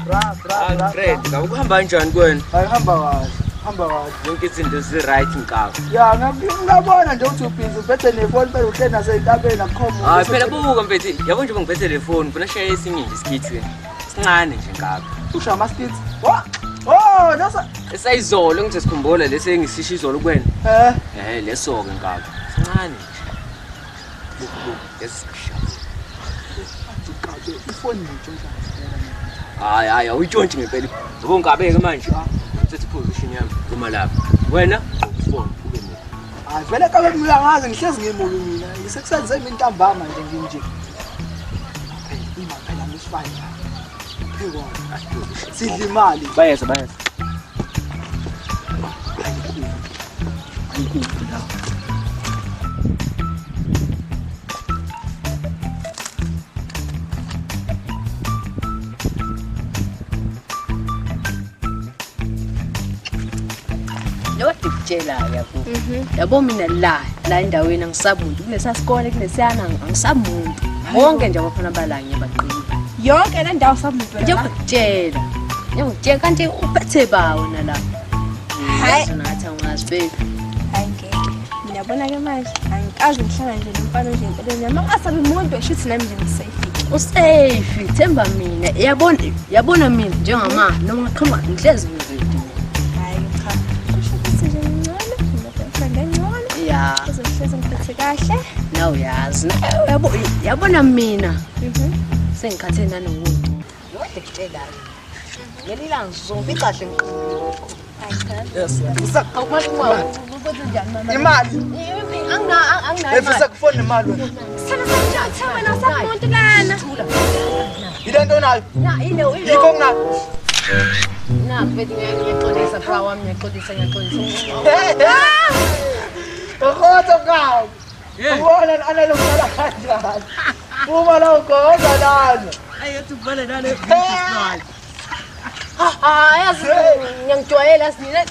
bra. Great. Ukuhamba kanjani kwena? Hamba kahle. Yonke izinto zi-right ngikapha. Ya, ngabona nje ukuthi ubhizi uphethe nefoni bese uhleli naseyitabeni akukhomo. Hayi phela buka mfethu, yabona nje ngiphethe le phone, ngifuna share esinye nje skits sincane nje ngapha. Usha ama skits. Oh, nasa esayizolo ngithi sikhumbula lesi engisisho izolo kuwena. Leso ke ngapha. Sincane nje. Esisha. Ifoni ngitshontsha. Hayi uyitshontshe ngempela. Yabo ngabeke manje. Sethi position yami kuma lapha. Wena phone ube mo. Hayi vele kabe ngiyangazi ngihlezi ngimubi mina. Ngisekusenze mina intambama nje nginje. Ima phela misifanye. Phiko. Sidla imali. Bayeza. Tshela yabo. Yabo mina la endaweni angisamuntu kulesa sikole kunesiyana angisamuntu. Bonke nje abafana balanye baqina. Yonke le ndawo samuntu nje ukutshela. Ngikutshela kanti uphethe bawo nala. Hayi nathi ungazibheki. Hayi ngeke. Mina yabona ke manje angikazi ngihlala nje nomfana nje empeleni yami. Angasabi umuntu eshuthi nami nje ngisafe. Usafe themba mina. Yabona mina njengama noma qhama ngihlezi ngizithi. Ya. Uzohlezi ngiphethe kahle. Na uyazi. Yabona mina. Sengikhathe nanomuntu. Yode kutshelayo. Ngelila ngizombi kahle ngiqinile. Yes. Awumathi ukwenza njani mama? Imali. Anginayo. Efisa kufona imali wena. Sana sanjani wena samuntu lana. Ilento nayo. Na ilo. Yikho nginayo. Na mfethu ngiyaqolisa bra wami ngiyaqolisa. Gqogqa kawo. Ubona Anele uqala kanjani? Uma la ugqogqa lana. Ayethi ubale nale business. Yazi ngiyangijwayela sinile.